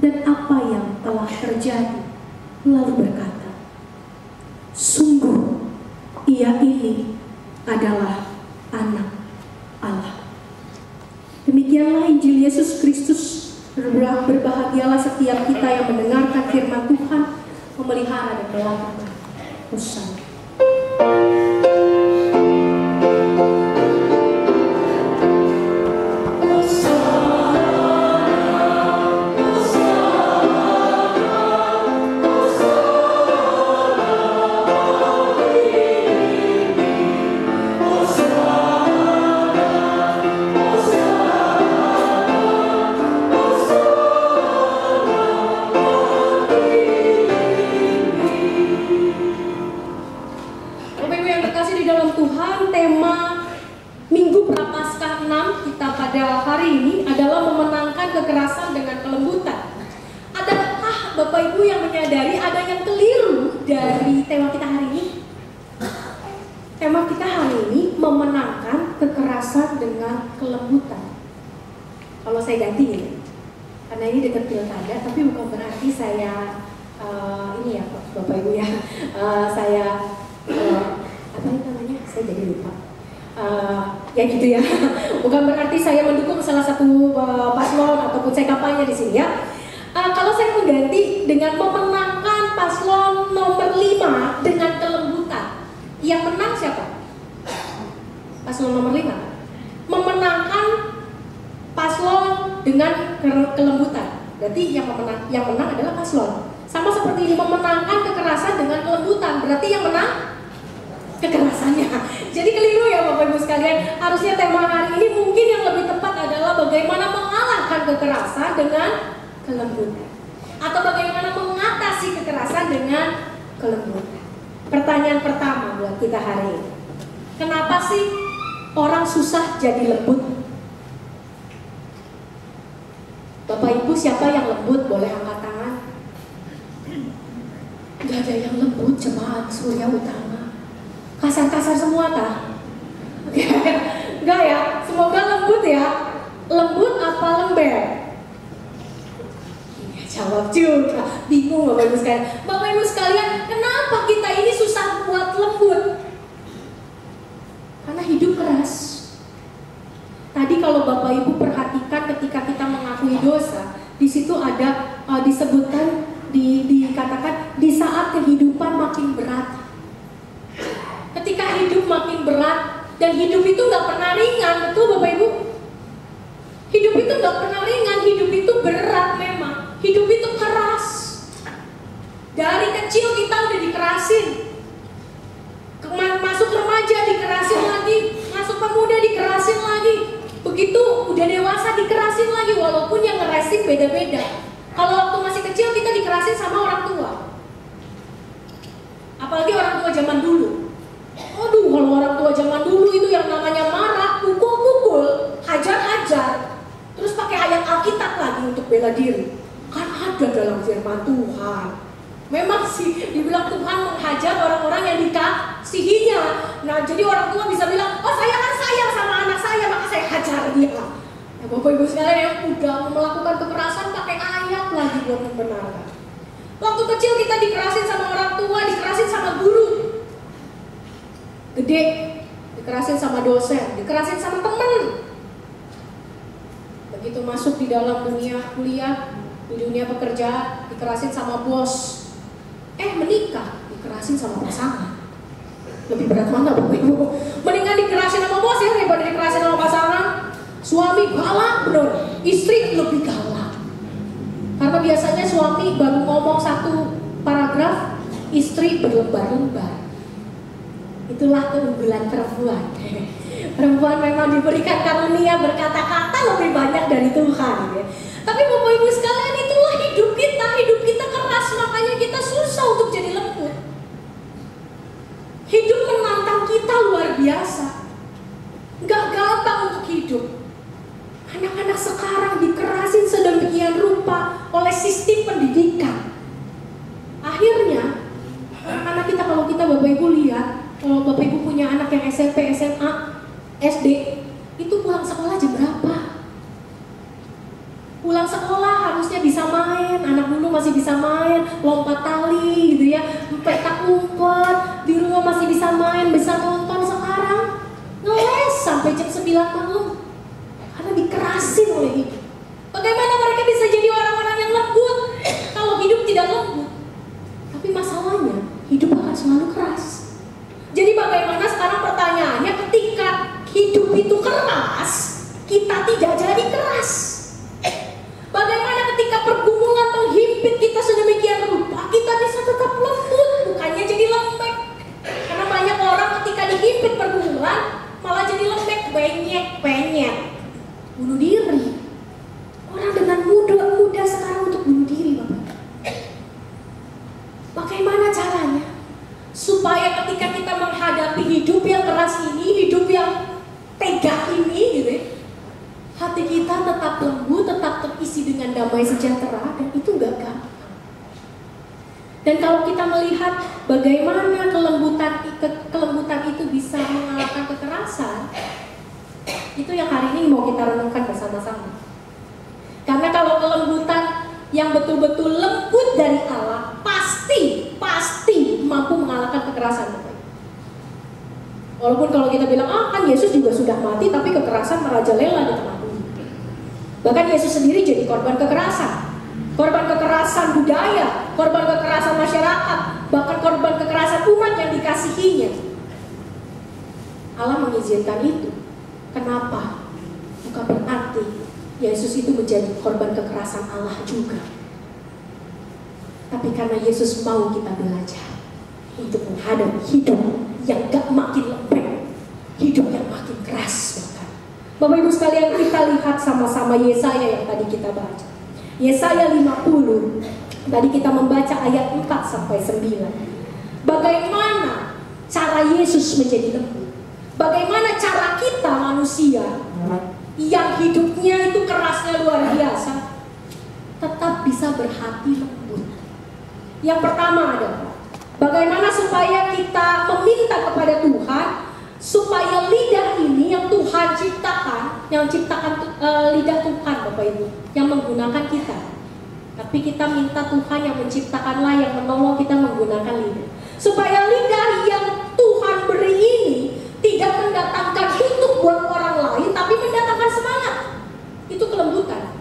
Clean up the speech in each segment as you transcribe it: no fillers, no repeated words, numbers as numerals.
dan apa yang telah terjadi, lalu berkata, sungguh ia ini adalah anak Allah. Demikianlah Injil Yesus Kristus. Berbahagialah setiap kita yang mendengarkan firman Tuhan, memelihara dan melakukan. Hosana. Kekerasan dengan kelembutan. Adakah Bapak Ibu yang menyadari ada yang keliru dari tema kita hari ini? Tema kita hari ini memenangkan kekerasan dengan kelembutan. Kalau saya ganti ini, karena ini dekat pilkada, tapi bukan berarti saya ini ya Bapak Ibu ya, saya apa itu namanya? Saya jadi lupa. Ya gitu ya, bukan berarti saya mendukung salah satu paslon ataupun saya kampanye di sini ya. Kalau saya mengganti dengan memenangkan paslon nomor 5 dengan kelembutan, yang menang siapa? Paslon nomor 5. Memenangkan paslon dengan kelembutan, berarti yang menang adalah paslon. Sama seperti ini, memenangkan kekerasan dengan kelembutan, berarti yang menang kekerasannya. Jadi keliru ya Bapak Ibu sekalian. Harusnya tema hari ini mungkin yang lebih tepat adalah bagaimana mengalahkan kekerasan dengan kelembutan, atau bagaimana mengatasi kekerasan dengan kelembutan. Pertanyaan pertama buat kita hari ini, kenapa sih orang susah jadi lembut? Bapak Ibu siapa yang lembut? Boleh angkat tangan. Gak ada yang lembut jemaat Surya Utama. Kasar-kasar semua kah? Enggak ya, semoga lembut ya. Lembut apa lember? Ya, jawab juga, bingung Bapak Ibu sekalian. Bapak Ibu sekalian, kenapa kita ini susah buat lembut? Karena hidup keras. Tadi kalau Bapak Ibu perhatikan ketika kita mengakui dosa, di situ ada disebutkan, dikatakan di saat kehidupan makin berat. Ketika hidup makin berat, dan hidup itu nggak pernah ringan, betul Bapak Ibu? Hidup itu nggak pernah ringan, hidup itu berat memang, hidup itu keras. Dari kecil kita udah dikerasin, masuk remaja dikerasin lagi, masuk pemuda dikerasin lagi, begitu udah dewasa dikerasin lagi, walaupun yang ngerasin beda-beda. Kalau waktu masih kecil kita dikerasin sama orang tua, apalagi orang tua zaman dulu. Aduh, kalau orang tua zaman dulu itu yang namanya marah, pukul-pukul, hajar-hajar, terus pakai ayat Alkitab lagi untuk bela diri. Kan ada dalam firman Tuhan. Memang sih dibilang Tuhan menghajar orang-orang yang dikasihinya. Nah, jadi orang tua bisa bilang, oh saya kan sayang sama anak saya, maka saya hajar dia. Ya, Bapak Ibu sekalian yang udah melakukan kekerasan pakai ayat lagi buat membenarkan. Waktu kecil kita dikerasin sama orang tua, dikerasin sama guru. Gede, dikerasin sama dosen, dikerasin sama temen. Begitu masuk di dalam dunia kuliah, di dunia pekerjaan, dikerasin sama bos. Menikah, dikerasin sama pasangan. Lebih berat mana Bapak Ibu? Mendingan dikerasin sama bos ya daripada dikerasin sama pasangan. Suami galak bener, istri lebih galak. Karena biasanya suami baru ngomong satu paragraf, istri berlembar-lembar. Itulah keunggulan perempuan. Perempuan memang diberikan karunia berkata-kata lebih banyak dari Tuhan ya. Tapi Bapak Ibu sekalian, itulah hidup kita keras, makanya kita susah untuk jadi lembut. Hidup menantang kita luar biasa. Gak gampang untuk hidup. Anak-anak sekarang dikerasin sedemikian rupa oleh sistem pendidikan. Akhirnya anak-anak kita, kalau kita Bapak Ibu lihat, kalau Bapak Ibu punya anak yang SMP, SMA, SD, itu pulang sekolah jam berapa? Pulang sekolah harusnya bisa main, masih bisa main, lompat tali gitu ya, petak umpet, di rumah masih bisa main, bisa nonton. Sekarang ngeles sampai jam 9 malam karena dikerasin oleh hidup. Bagaimana mereka bisa jadi orang-orang yang lembut kalau hidup tidak lembut? Tapi masalahnya hidup akan selalu keras. Jadi bagaimana sekarang pertanyaannya, ketika hidup itu keras, kita tidak jadi keras. Bagaimana ketika pergumulan menghimpit kita sedemikian rupa, kita bisa tetap lembut, bukannya jadi lembek. Karena banyak orang ketika dihimpit pergumulan malah jadi lembek, penyek, bunuh diri. Orang dengan mudah sekarang untuk bunuh diri, Bapak. Bagaimana caranya supaya ketika kita menghadapi hidup yang keras ini, hidup yang tega ini gitu ya, hati kita tetap lembut, tetap terisi dengan damai sejahtera, dan itu gak gampang. Dan kalau kita melihat bagaimana kelembutan itu bisa mengalahkan kekerasan, itu yang hari ini mau kita renungkan bersama-sama. Karena kalau kelembutan yang betul-betul lembut dari Allah, pasti mampu mengalahkan kekerasan. Walaupun kalau kita bilang, kan Yesus juga sudah mati, tapi kekerasan merajalela di tengah bumi. Bahkan Yesus sendiri jadi korban kekerasan budaya, korban kekerasan masyarakat, bahkan korban kekerasan umat yang dikasihinya. Allah mengizinkan itu. Kenapa? Bukan berarti Yesus itu menjadi korban kekerasan Allah juga. Tapi karena Yesus mau kita belajar untuk menghadapi hidup yang gak makin lembek, hidup yang makin keras bahkan. Bapak Ibu sekalian, kita lihat sama-sama Yesaya yang tadi kita baca. Yesaya 50, tadi kita membaca ayat 4 sampai 9. Bagaimana cara Yesus menjadi lembut? Bagaimana cara kita manusia yang hidupnya itu kerasnya luar biasa tetap bisa berhati lembut? Yang pertama adalah bagaimana supaya kita meminta kepada Tuhan supaya lidah ini yang Tuhan ciptakan, lidah Tuhan Bapak Ibu, yang menggunakan kita. Tapi kita minta Tuhan yang menciptakanlah yang menolong kita menggunakan lidah. Supaya lidah yang Tuhan beri ini tidak mendatangkan kutuk buat orang lain, tapi mendatangkan semangat. Itu kelembutan.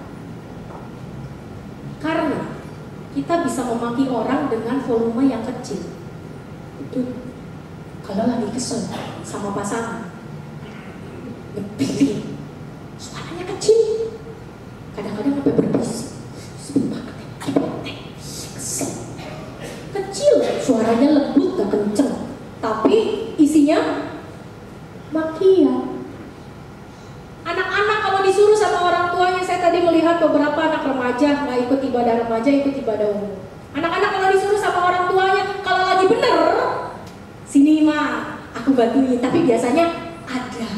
Karena kita bisa memaki orang dengan volume yang kecil. Itu kalau lagi kesel sama pasangan, ngebirin, suaranya kecil, kadang-kadang sampai berbisik, kecil, suaranya lembut gak kenceng, tapi isinya makian. Anak-anak kalau disuruh sama orang tuanya, saya tadi melihat beberapa anak remaja nggak ikut ibadah remaja, ikut ibadah umum. Anak-anak kalau disuruh sama orang tuanya, kalau lagi bener, sini mah aku bantuin, tapi biasanya ada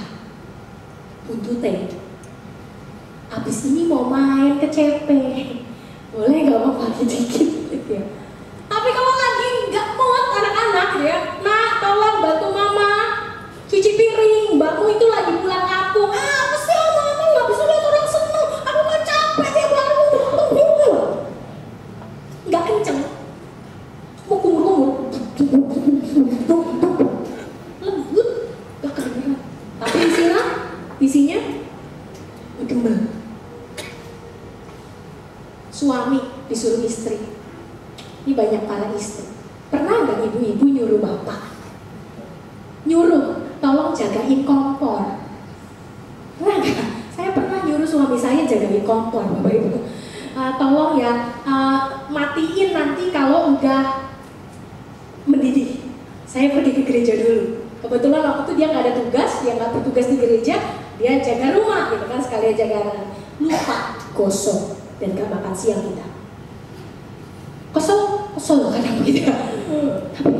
buntutnya. Abis ini mau main ke CP, boleh nggak mau pakai dikit gitu ya. Tapi kalau lagi nggak mood anak-anak ya, nah tolong bantu mama cuci piring, mbakmu itu lagi pulang kampung. Apa sih mama nggak bisa lihat orang seneng, aku kan capek tiap hari nggak kenceng, mau kumur-kumur, lembut, gak kedengeran. Tapi isinya gembel. Suami disuruh istri, ini banyak para istri. Pernah nggak ibu-ibu nyuruh bapak, tolong jagain kompor? Pernah nggak? Saya pernah nyuruh suami saya jagain kompor, Bapak Ibu. Tolong ya, matiin nanti kalau udah mendidih. Saya pergi ke gereja dulu. Kebetulan waktu itu dia nggak ada tugas, dia nggak bertugas di gereja, dia jaga rumah gitu kan, sekalian jaga anak. Lupa gosok dan gak makan siang kita. Kesel kadang gitu ya. Tapi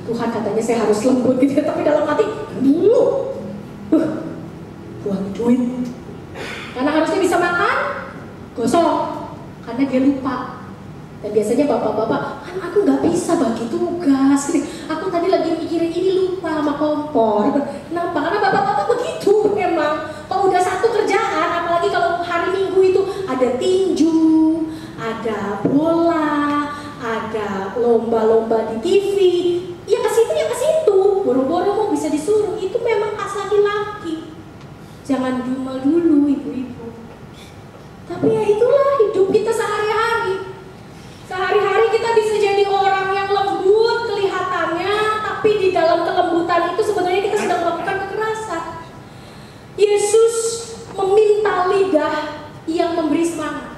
Tuhan katanya saya harus lembut gitu, tapi dalam hati buang duit. Karena harusnya bisa makan, gosok. Karena dia lupa. Dan biasanya bapak-bapak, kan aku nggak bisa bagi tugas. Aku tadi lagi mikirin ini, lupa sama kompor. Kenapa? Karena bapak-bapak begitu memang. Kalau udah satu kerjaan, apalagi kalau hari Minggu itu ada tinju, ada bola, lomba-lomba di TV, ya ke situ, boro-boro mau bisa disuruh. Itu memang khas laki-laki. Jangan dumel dulu ibu-ibu. Tapi ya itulah hidup kita sehari-hari. Sehari-hari kita bisa jadi orang yang lembut kelihatannya, tapi di dalam kelembutan itu sebenarnya kita sedang melakukan kekerasan. Yesus meminta lidah yang memberi semangat.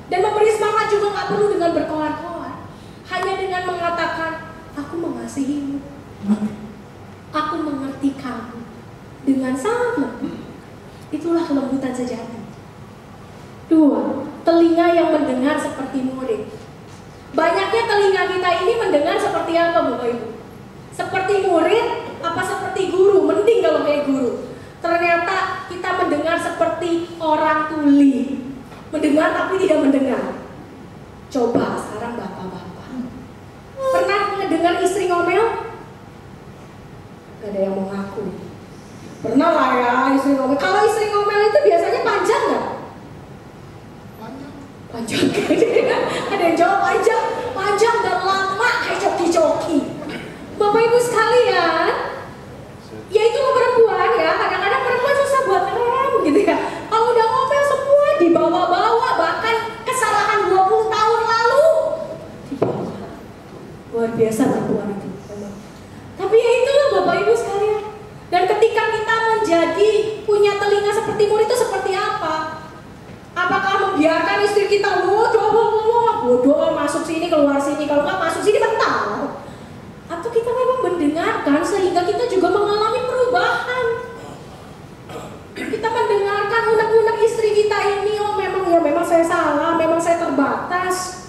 Dan memberi semangat juga gak perlu dengan berkoar-koar. Hanya dengan mengatakan, aku mengasihimu, aku mengerti kamu dengan sangat lembut. Itulah kelembutan sejati. 2, telinga yang mendengar seperti murid. Banyaknya telinga kita ini mendengar seperti apa Bapak Ibu? Seperti murid apa seperti guru? Mending kalau kayak guru. Ternyata kita mendengar seperti orang tuli. Mendengar tapi tidak mendengar. Coba sekarang bapak-bapak, pernah mendengar istri ngomel? Gak ada yang mau ngaku. Pernah lah ya istri ngomel. Kalau istri ngomel itu biasanya panjang gak? Panjang. Ada yang jawab panjang dan lama kayak coki-coki. Bapak Ibu sekalian, ya itu perempuan ya, kadang-kadang perempuan susah buat ngerem gitu ya. Kalau udah ngomel semua dibawa-bawa, bahkan kesalahan 20 tahun lalu dibawa. Luar biasa perempuan itu memang. Tapi ya itulah Bapak Ibu sekalian. Dan ketika kita menjadi punya telinga seperti murid itu seperti apa? Apakah membiarkan istri kita bodoh masuk sini keluar sini, kalau nggak masuk sini mental? Atau kita memang mendengarkan sehingga kita juga mengalami perubahan? Kita mendengarkan unek-unek istri kita ini, oh memang saya salah, memang saya terbatas.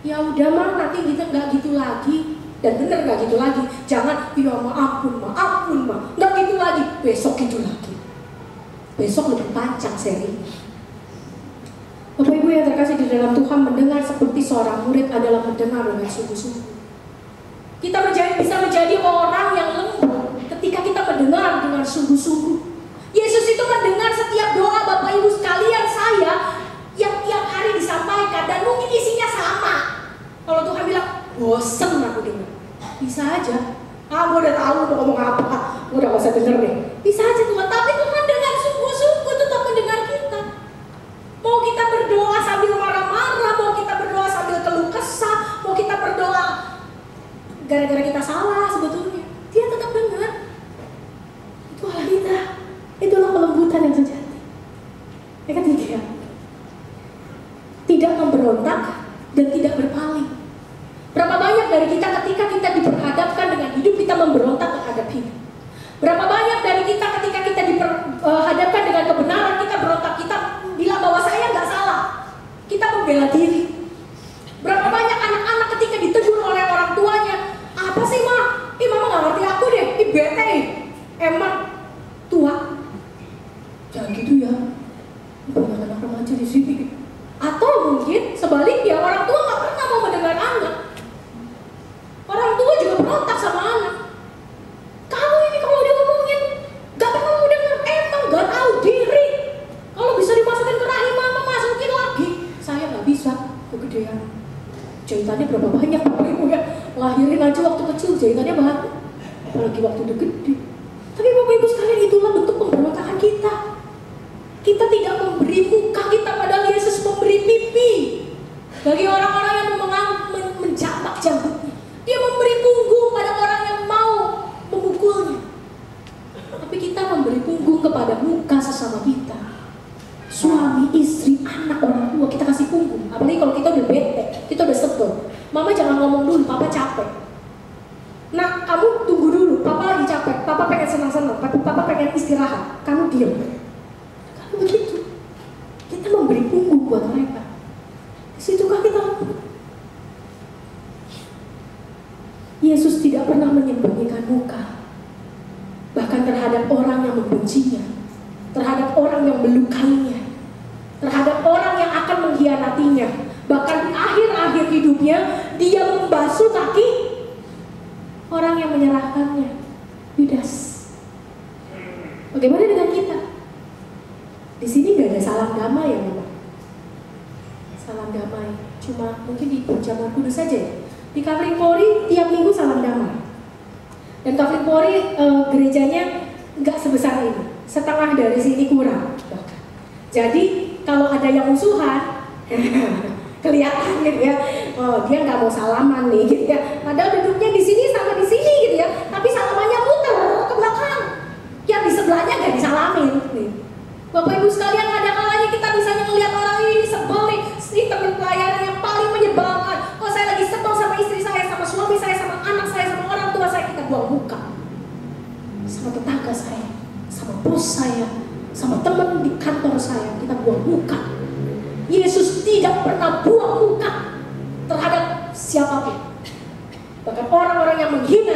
Ya udah mah nanti kita nggak gitu lagi, dan bener nggak gitu lagi. Jangan, ya ampun mah, nggak gitu lagi. Besok gitu lagi. Besok lebih panjang serinya. Bapak Ibu yang terkasih di dalam Tuhan, mendengar seperti seorang murid adalah mendengar dengan sungguh-sungguh. Kita bisa menjadi orang yang lembut ketika kita mendengar dengan sungguh-sungguh. Yesus itu mendengar setiap doa Bapak Ibu sekalian saya yang tiap hari disampaikan, dan mungkin isinya sama. Kalau Tuhan bilang, bosen aku dengar, bisa aja. Gue udah tahu mau ngomong apa, gue udah gak usah denger deh. Bisa aja Tuhan, tapi Tuhan dengan sungguh-sungguh tetap mendengar kita. Mau kita berdoa sambil marah-marah, mau kita berdoa sambil keluh kesah, mau kita berdoa gara-gara kita salah sebetulnya, Dia tetap dengar. Itu Allah kita. Itulah kelembutan yang sejati. Yang ketiga, tidak memberontak dan tidak berpaling. Berapa banyak dari kita ketika kita diperhadapkan dengan hidup, kita memberontak terhadap hidup. Berapa banyak dari kita ketika kita diperhadapkan dengan kebenaran, kita berontak, kita bilang bahwa saya nggak salah, kita membela diri. Berapa banyak anak-anak ketika ditegur oleh orang tuanya, apa sih ma? Mama nggak ngerti aku deh, bete, emang tua. Jangan gitu ya, banyak anak remaja di sini. Atau mungkin sebaliknya, orang tua nggak pernah mau mendengar anak. Orang tua juga berontak sama anak. Kamu ini kalau dia ngomongin nggak pernah mau dengar, emang nggak tahu diri. Kalau bisa dimasukin ke rahim mama, masukin lagi. Saya nggak bisa, kegedean. Jahitannya berapa banyak Bapak Ibu ya? Lahirin aja waktu kecil jahitannya banyak, apalagi waktu udah gede. Tapi Bapak Ibu sekalian, itulah bentuk pemberontakan kita. Kita tidak memberi muka kita, padahal Yesus memberi pipi bagi orang-orang yang menjambak janggutnya. Dia memberi punggung pada orang yang mau memukulnya. Tapi kita memberi punggung kepada muka sesama kita. Suami, istri, anak, orang tua, kita kasih punggung. Apalagi kalau kita udah bete, kita udah sebel. Mama jangan ngomong dulu, papa capek. Nah, kamu tunggu dulu, papa lagi capek, papa pengen senang-senang, papa pengen istirahat. Kamu diam. Kalau begitu, kita memberi punggung buat mereka. Disitukah kita lembut? Yesus tidak pernah menyembunyikan muka, bahkan terhadap orang yang membencinya, terhadap orang yang melukainya, terhadap orang yang akan mengkhianatinya. Bahkan di akhir-akhir hidupnya, dia membasuh kaki orang yang menyerahkannya, Yudas. Bagaimana dengan kita? Di sini nggak ada salam damai ya, Bapak. Salam damai, cuma mungkin di Perjamuan Kudus saja ya. Di Kavling Polri tiap minggu salam damai. Dan Kavling Polri gerejanya nggak sebesar ini, setengah dari sini kurang. Jadi kalau ada yang musuhan, kelihatan gitu ya, oh dia nggak mau salaman nih gitu ya. Padahal duduknya di sini sama di sini gitu ya, tapi salamannya muter ke belakang. Yang di sebelahnya nggak disalamin. Nih. Bapak Ibu sekalian, ada kalanya kita misalnya ngelihat orang ini sebel nih, si teman pelayanan yang paling menyebalkan. Oh saya lagi sebel sama istri saya, sama suami saya, sama anak saya, sama orang tua saya, kita buang muka. Sama tetangga saya, sama bos saya, sama teman di kantor saya, kita buang muka. Yesus tidak pernah buang muka terhadap siapapun. Bahkan orang-orang yang menghina